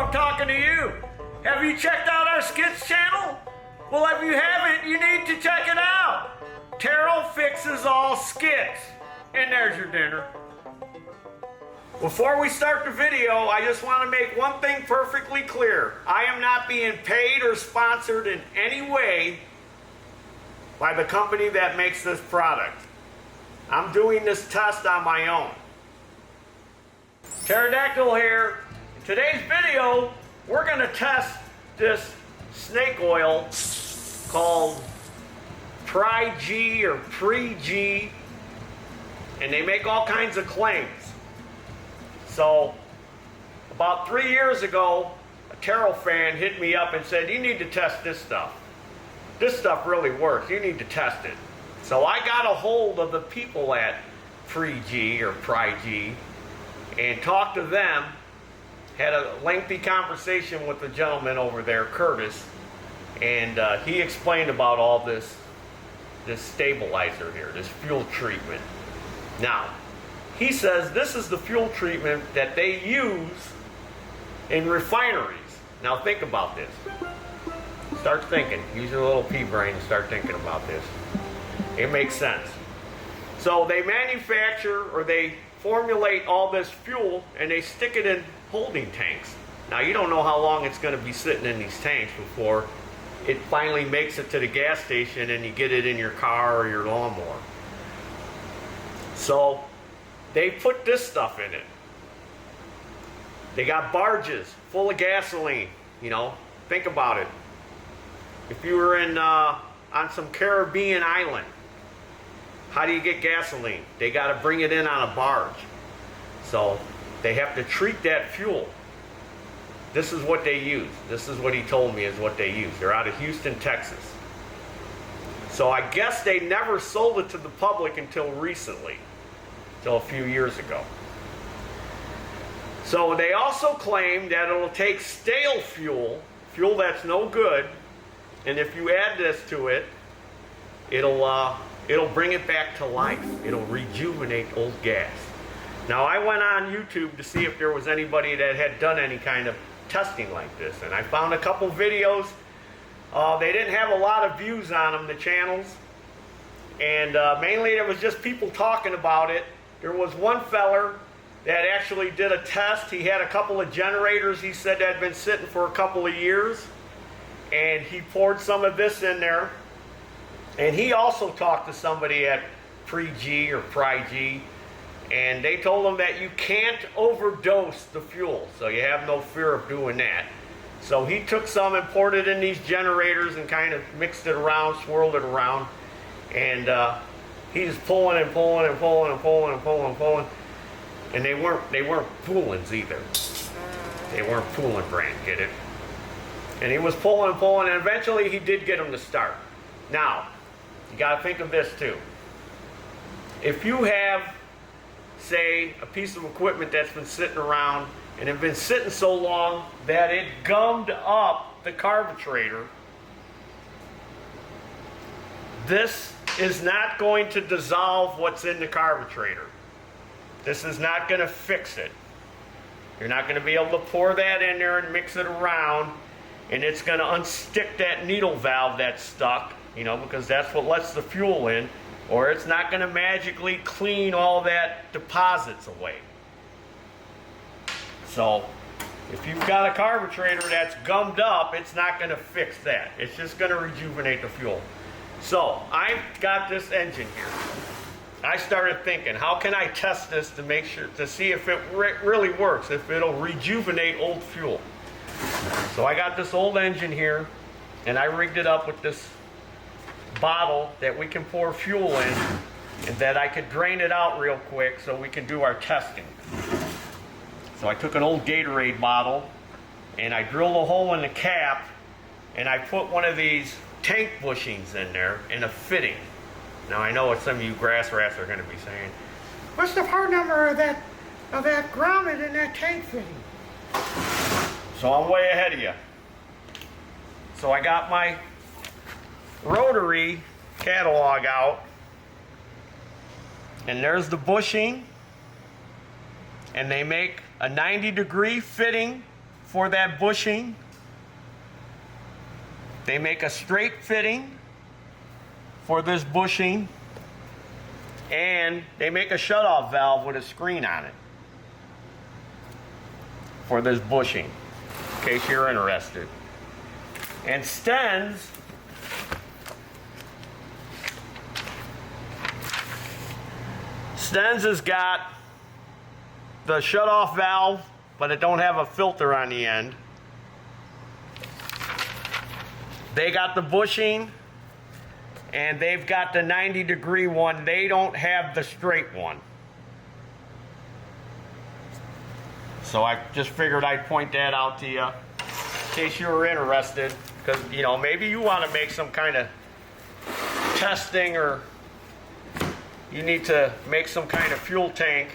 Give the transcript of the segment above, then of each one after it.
I'm talking to you. Have you checked out our skits channel? Well, if you haven't, you need to check it out. Taryl fixes all skits. And there's your dinner. Before we start the video, I just want to make one thing perfectly clear. I am not being paid or sponsored in any way by the company that makes this product. I'm doing this test on my own. Pterodactyl here. In today's video, we're going to test this snake oil called PRI-G or PRI-G, and they make all kinds of claims. So, about 3 years ago, a Taryl fan hit me up and said, you need to test this stuff. This stuff really works. You need to test it. So I got a hold of the people at PRI-G or PRI-G and talked to them, had a lengthy conversation with the gentleman over there, Curtis, and he explained about all this stabilizer here, this fuel treatment. Now, he says this is the fuel treatment that they use in refineries. Now think about this. Start thinking. Use your little pea brain and start thinking about this. It makes sense. So they manufacture or they formulate all this fuel and they stick it in holding tanks. Now you don't know how long it's going to be sitting in these tanks before it finally makes it to the gas station and you get it in your car or your lawnmower. So they put this stuff in it. They got barges full of gasoline, you know. Think about it. If you were in on some Caribbean island, how do you get gasoline? They got to bring it in on a barge. So they have to treat that fuel. This is what they use. This is what he told me is what they use. They're out of Houston, Texas. So I guess they never sold it to the public until recently, until a few years ago. So they also claim that it'll take stale fuel, fuel that's no good, and if you add this to it, it'll bring it back to life. It'll rejuvenate old gas. Now I went on YouTube to see if there was anybody that had done any kind of testing like this, and I found a couple videos. They didn't have a lot of views on them, the channels, and mainly it was just people talking about it. There was one feller that actually did a test. He had a couple of generators, he said, that had been sitting for a couple of years, and he poured some of this in there. And he also talked to somebody at PRI-G or PRI-G, and they told him that you can't overdose the fuel, so you have no fear of doing that. So he took some and poured it in these generators and kind of mixed it around, swirled it around, and he's pulling and pulling and pulling and pulling and pulling and pulling, and they weren't Poolins either. They weren't Poolin brand, get it? And he was pulling and pulling, and eventually he did get them to start. Now, you got to think of this too. If you have, say, a piece of equipment that's been sitting around and it's been sitting so long that it gummed up the carburetor, this is not going to dissolve what's in the carburetor. This is not going to fix it. You're not going to be able to pour that in there and mix it around, and it's going to unstick that needle valve that's stuck, you know, because that's what lets the fuel in, or it's not going to magically clean all that deposits away. So if you've got a carburetor that's gummed up, it's not going to fix that. It's just going to rejuvenate the fuel. So I've got this engine here. I started thinking, how can I test this to make sure, to see if it really works, if it'll rejuvenate old fuel. So I got this old engine here, and I rigged it up with this bottle that we can pour fuel in, and that I could drain it out real quick so we can do our testing. So I took an old Gatorade bottle, and I drilled a hole in the cap, and I put one of these tank bushings in there in a fitting. Now I know what some of you grass rats are going to be saying, what's the part number of that grommet in that tank fitting? So I'm way ahead of you. So I got my rotary catalog out, and there's the bushing, and they make a 90-degree fitting for that bushing. They make a straight fitting for this bushing, and they make a shutoff valve with a screen on it for this bushing, in case you're interested. And Stens has got the shutoff valve, but it don't have a filter on the end. They got the bushing, and they've got the 90-degree one. They don't have the straight one. So I just figured I'd point that out to you in case you were interested, because, you know, maybe you want to make some kind of testing, or you need to make some kind of fuel tank,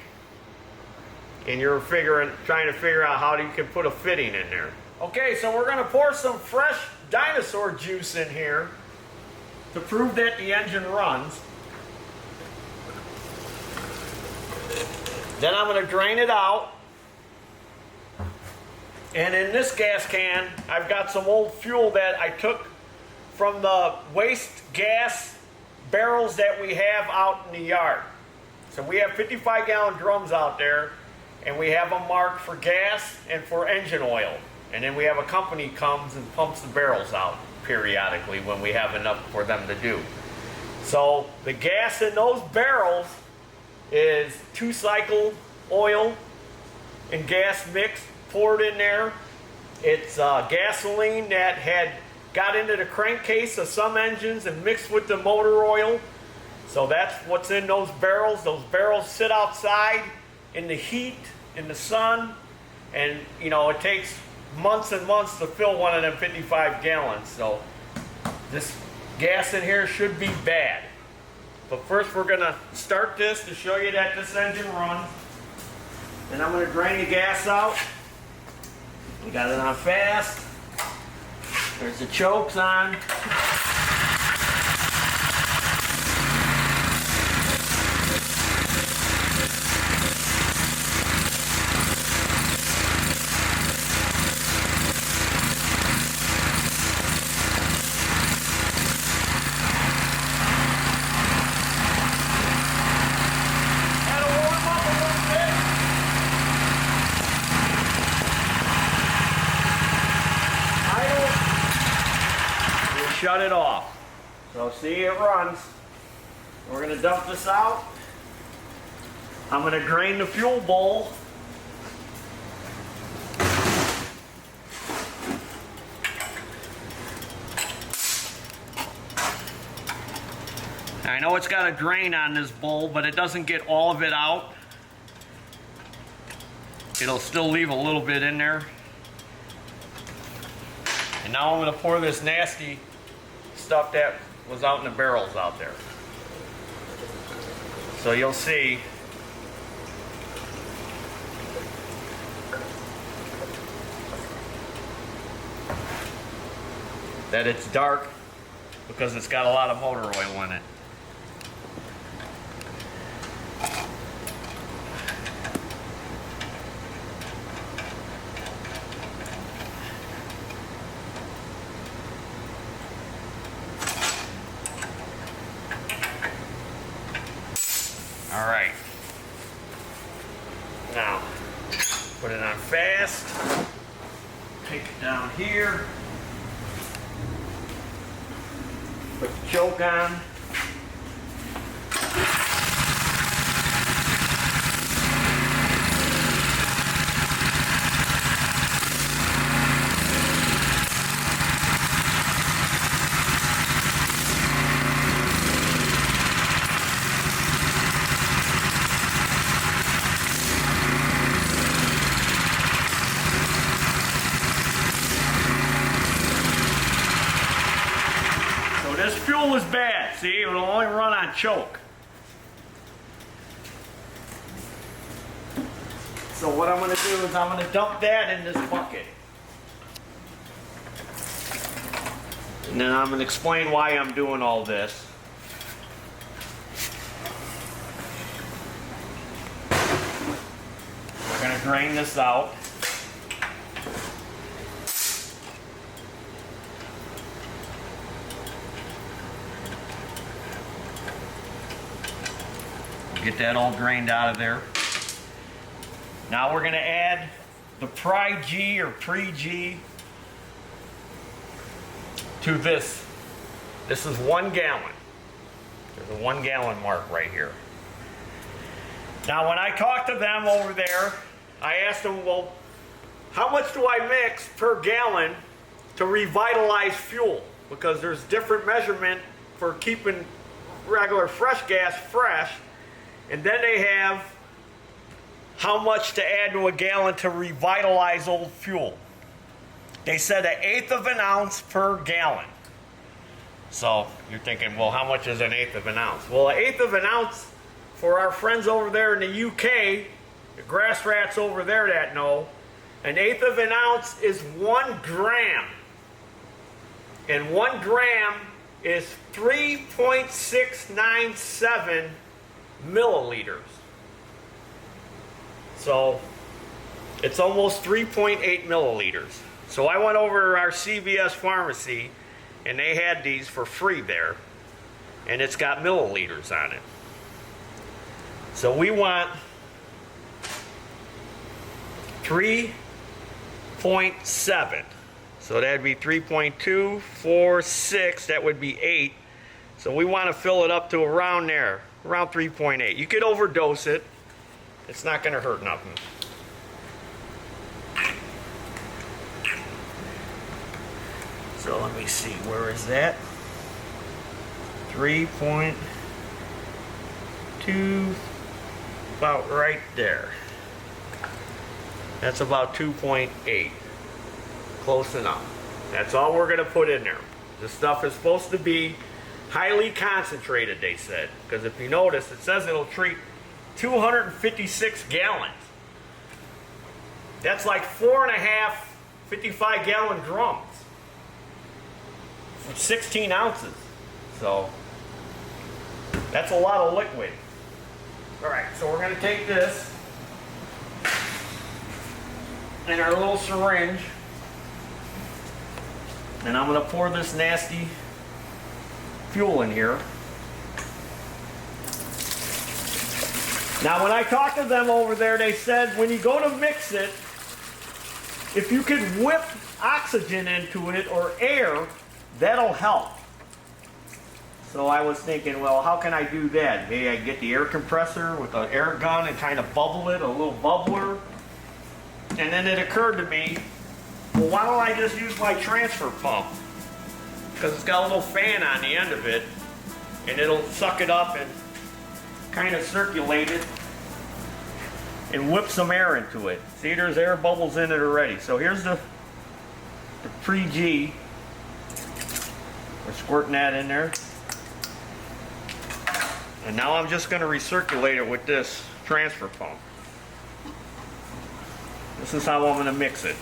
and you're trying to figure out how you can put a fitting in there. Okay, so we're going to pour some fresh dinosaur juice in here to prove that the engine runs. Then I'm going to drain it out. And in this gas can, I've got some old fuel that I took from the waste gas barrels that we have out in the yard. So we have 55-gallon drums out there, and we have them marked for gas and for engine oil. And then we have a company comes and pumps the barrels out periodically when we have enough for them to do. So the gas in those barrels is 2-cycle oil and gas mix poured in there. It's gasoline that had got into the crankcase of some engines and mixed with the motor oil. So that's what's in those barrels. Those barrels sit outside in the heat, in the sun, and you know, it takes months and months to fill one of them 55 gallons. So this gas in here should be bad. But first we're going to start this to show you that this engine runs. And I'm going to drain the gas out. We got it on fast. There's the chokes on. Shut it off. So see, it runs. We're going to dump this out. I'm going to drain the fuel bowl. I know it's got a drain on this bowl, but it doesn't get all of it out. It'll still leave a little bit in there. And now I'm going to pour this nasty stuff that was out in the barrels out there. So you'll see that it's dark because it's got a lot of motor oil in it. All right, now put it on fast, take it down here, put the choke on. This fuel is bad, see? It will only run on choke. So what I'm going to do is I'm going to dump that in this bucket. And then I'm going to explain why I'm doing all this. We're going to drain this out. Get that all drained out of there. Now we're going to add the PRI-G or PRI-G to this. This is 1 gallon. There's a 1 gallon mark right here. Now when I talked to them over there, I asked them, well, how much do I mix per gallon to revitalize fuel? Because there's different measurement for keeping regular fresh gas fresh, and then they have how much to add to a gallon to revitalize old fuel. They said 1/8 of an ounce per gallon. So you're thinking, well, how much is 1/8 of an ounce? Well, 1/8 of an ounce for our friends over there in the UK, the grass rats over there that know, 1/8 of an ounce is 1 gram. And 1 gram is 3.697 milliliters. So it's almost 3.8 milliliters. So I went over to our CVS pharmacy and they had these for free there. And it's got milliliters on it. So we want 3.7. So that'd be 3.2, 4, 6, that would be 8. So we want to fill it up to around there, around 3.8. You could overdose it. It's not going to hurt nothing. So let me see, where is that? 3.2, about right there. That's about 2.8. Close enough. That's all we're going to put in there. This stuff is supposed to be highly concentrated, they said. Because if you notice, it says it'll treat 256 gallons. That's like 4.5 55-gallon drums. 16 ounces. So, that's a lot of liquid. Alright, so we're going to take this in our little syringe. And I'm going to pour this nasty fuel in here. Now when I talked to them over there, they said when you go to mix it, if you could whip oxygen into it or air, that'll help. So I was thinking, well, how can I do that? Maybe I get the air compressor with an air gun and kind of bubble it, a little bubbler. And then it occurred to me, well, why don't I just use my transfer pump? Because it's got a little fan on the end of it, and it'll suck it up and kind of circulate it and whip some air into it. See, there's air bubbles in it already. So here's the PRI-G. We're squirting that in there. And now I'm just going to recirculate it with this transfer pump. This is how I'm going to mix it.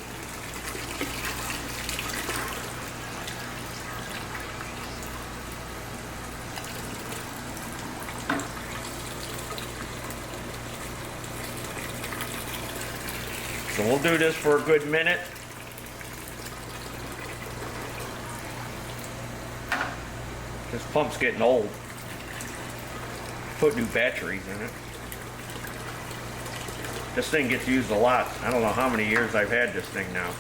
So we'll do this for a good minute. This pump's getting old. Put new batteries in it. This thing gets used a lot. I don't know how many years I've had this thing now.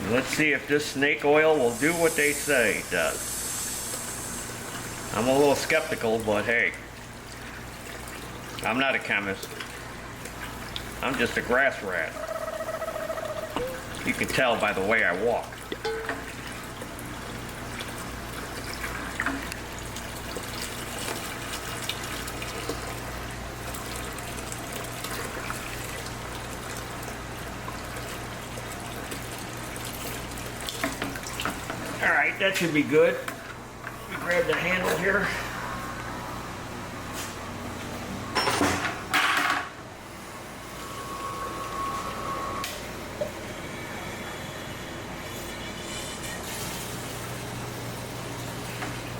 Let's see if this snake oil will do what they say it does. I'm a little skeptical, but hey, I'm not a chemist. I'm just a grass rat. You can tell by the way I walk. Alright, that should be good. Let me grab the handle here.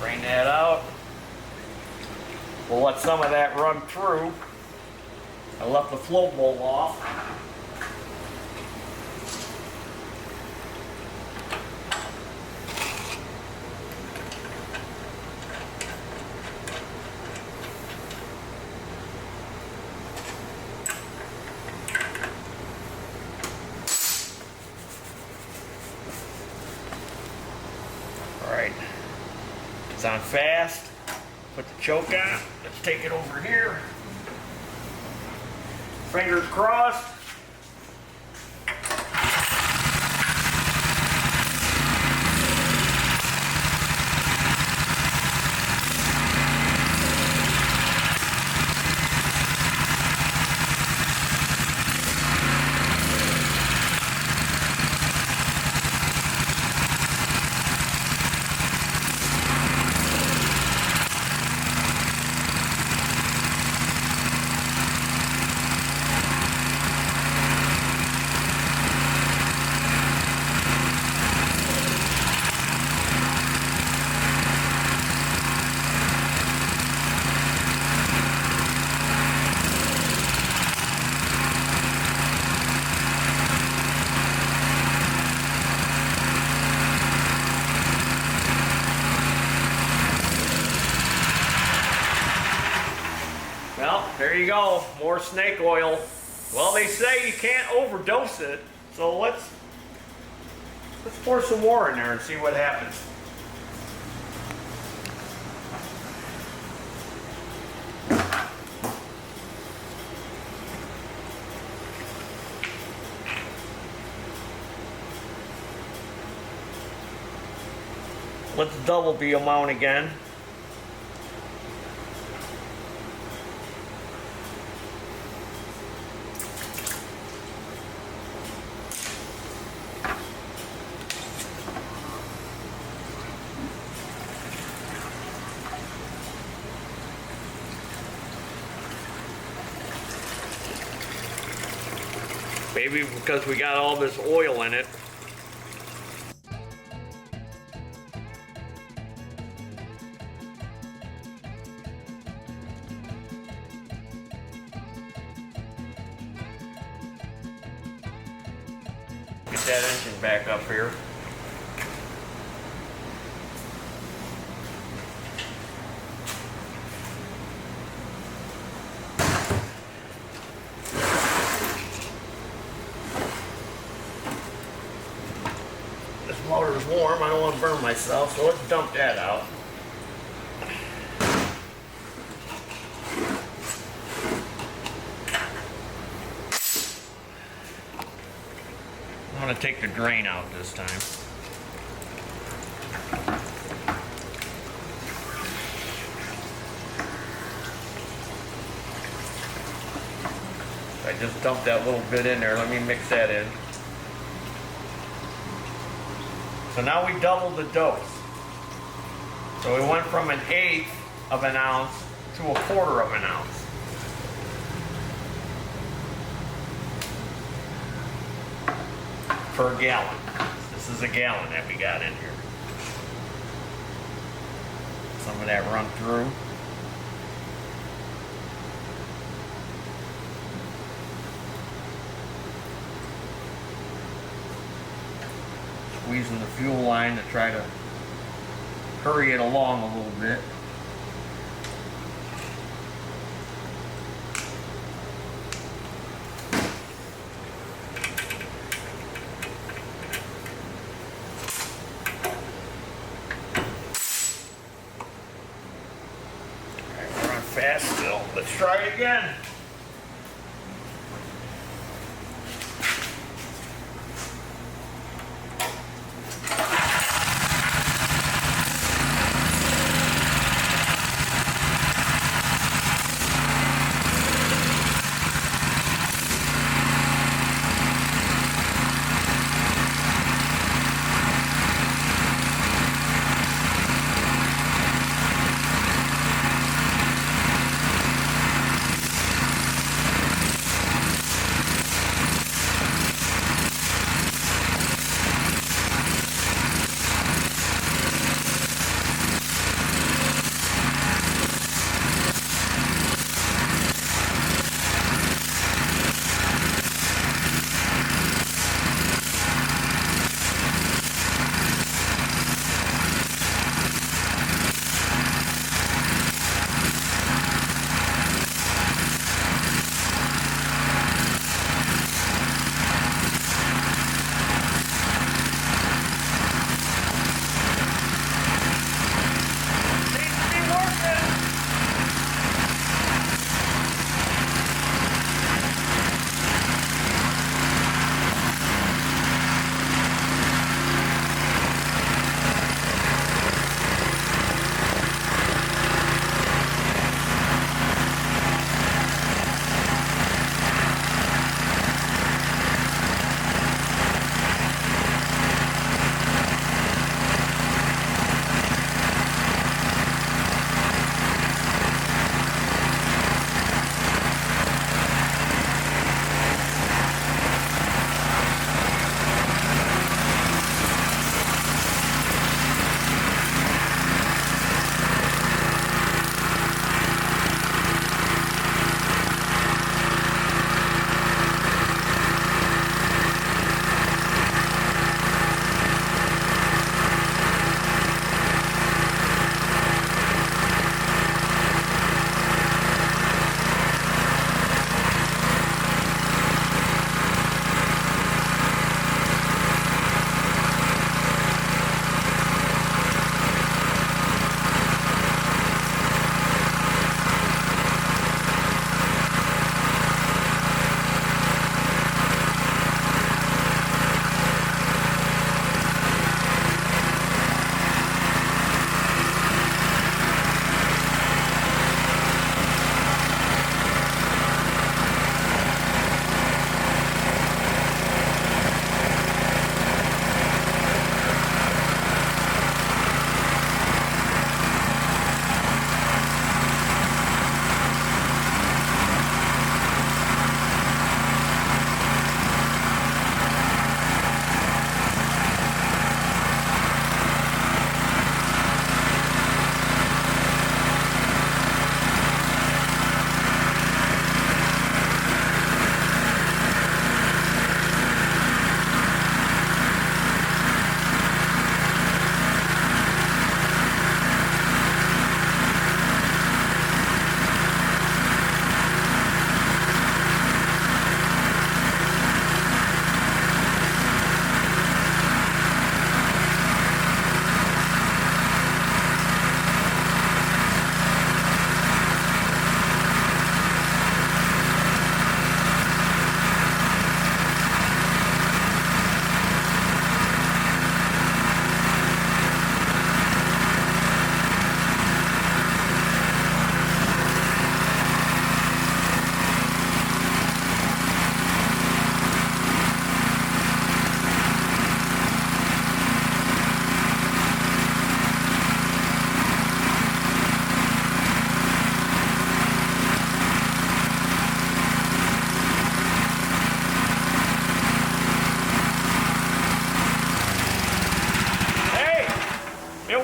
Drain that out. We'll let some of that run through. I left the float bowl off. Alright, it's on fast. Put the choke on. Let's take it over here. Fingers crossed. Well, there you go, more snake oil. Well, they say you can't overdose it, so let's pour some more in there and see what happens. Let's double the amount again. Maybe because we got all this oil in it. Get that engine back up here. This motor's warm, I don't want to burn myself, so let's dump that out. I'm going to take the drain out this time. I just dumped that little bit in there. Let me mix that in. So now we doubled the dose. So we went from 1/8 of an ounce to 1/4 of an ounce. Per gallon. This is a gallon that we got in here. Some of that run through. Squeezing the fuel line to try to hurry it along a little bit. Alright, we're on fast still. Let's try it again.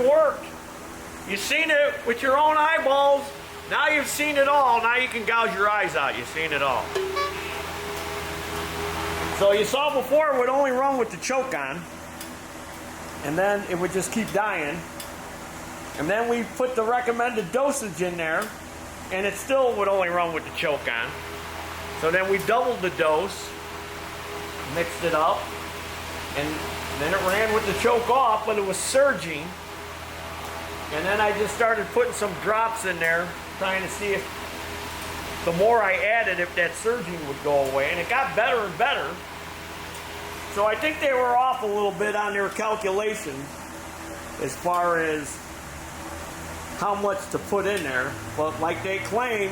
it worked. You've seen it with your own eyeballs. Now you've seen it all. Now you can gouge your eyes out. You've seen it all. So you saw before it would only run with the choke on. And then it would just keep dying. And then we put the recommended dosage in there. And it still would only run with the choke on. So then we doubled the dose. Mixed it up. And then it ran with the choke off, but it was surging. And then I just started putting some drops in there, trying to see if the more I added, if that surging would go away. And it got better and better. So I think they were off a little bit on their calculations as far as how much to put in there. But like they claim,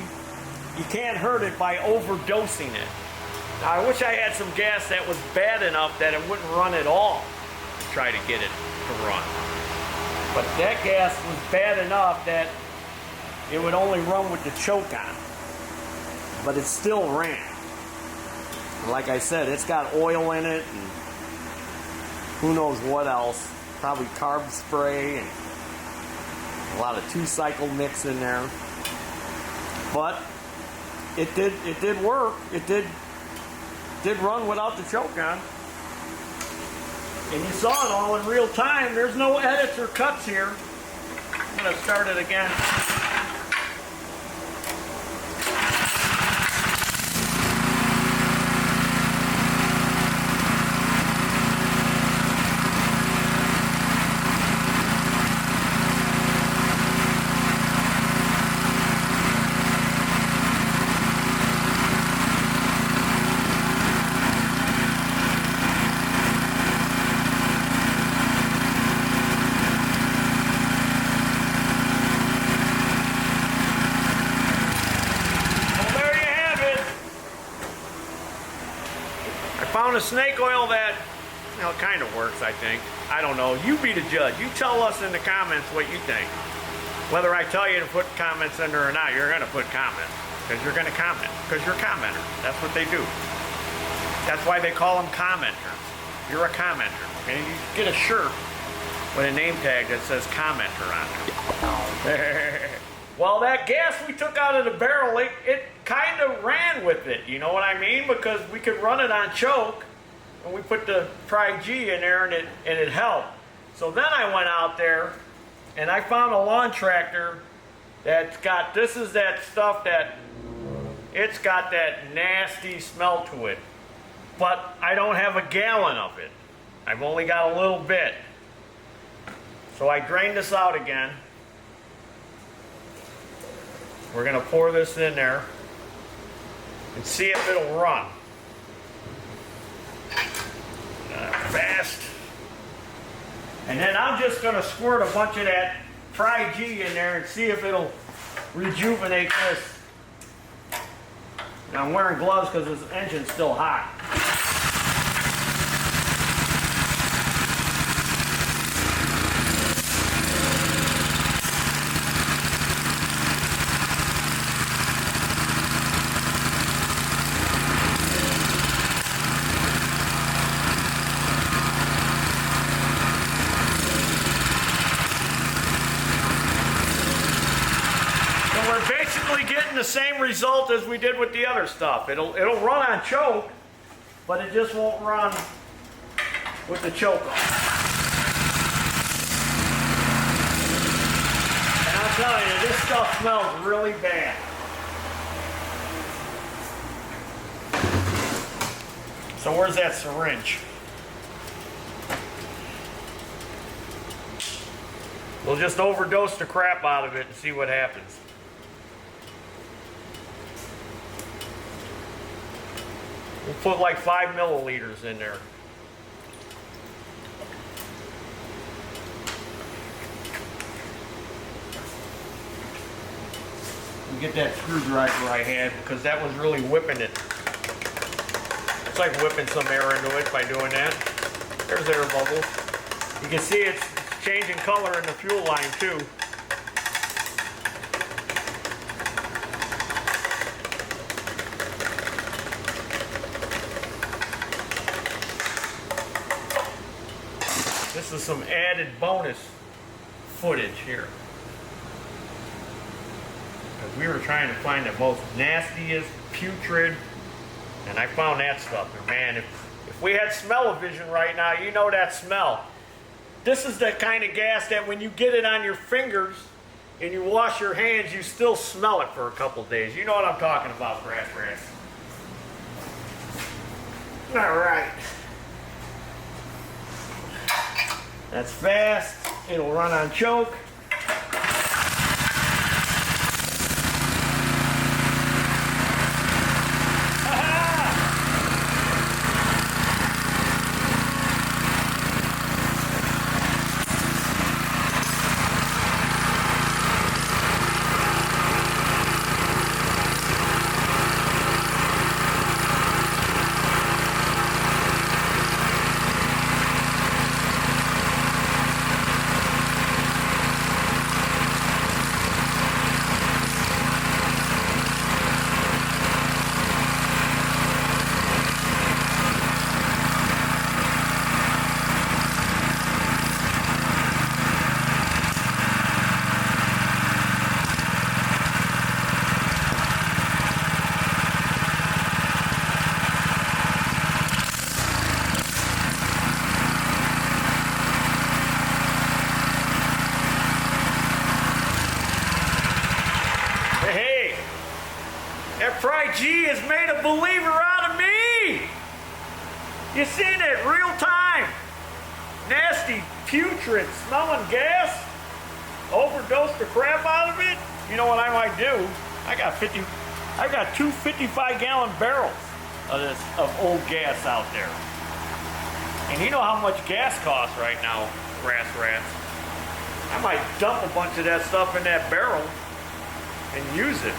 you can't hurt it by overdosing it. Now, I wish I had some gas that was bad enough that it wouldn't run at all to try to get it to run. But that gas was bad enough that it would only run with the choke on. But it still ran. Like I said, it's got oil in it and who knows what else. Probably carb spray and a lot of 2-cycle mix in there. But it did work. It did run without the choke on. And you saw it all in real time. There's no edits or cuts here. I'm going to start it again. Found a snake oil that, you know, kind of works, I think. I don't know. You be the judge. You tell us in the comments what you think. Whether I tell you to put comments in there or not, you're going to put comments. Because you're going to comment. Because you're a commenter. That's what they do. That's why they call them commenters. You're a commenter. And you get a shirt with a name tag that says commenter on it. Well, that gas we took out of the barrel, it kind of ran with it, you know what I mean? Because we could run it on choke, and we put the PRI-G in there, and it helped. So then I went out there, and I found a lawn tractor that's got, this is that stuff that, it's got that nasty smell to it. But I don't have a gallon of it. I've only got a little bit. So I drained this out again. We're going to pour this in there and see if it'll run. Fast. And then I'm just going to squirt a bunch of that PRI-G in there and see if it'll rejuvenate this. Now I'm wearing gloves because this engine's still hot. Getting the same result as we did with the other stuff. It'll run on choke, but it just won't run with the choke on. And I'll tell you, this stuff smells really bad. So where's that syringe? We'll just overdose the crap out of it and see what happens. We'll put like 5 milliliters in there. And get that screwdriver I had because that was really whipping it. It's like whipping some air into it by doing that. There's air bubbles. You can see it's changing color in the fuel line too. This is some added bonus footage here. Because we were trying to find the most nastiest, putrid, and I found that stuff. And man, if we had smell-o-vision right now, you know that smell. This is the kind of gas that when you get it on your fingers and you wash your hands, you still smell it for a couple days. You know what I'm talking about, grass rats. All right. That's fast. It'll run on choke. That PRI-G has made a believer out of me. You seen it, real time. Nasty, putrid, smelling gas. Overdosed the crap out of it. You know what I might do? I got two 55-gallon barrels of old gas out there. And you know how much gas costs right now, grass rats. I might dump a bunch of that stuff in that barrel and use it.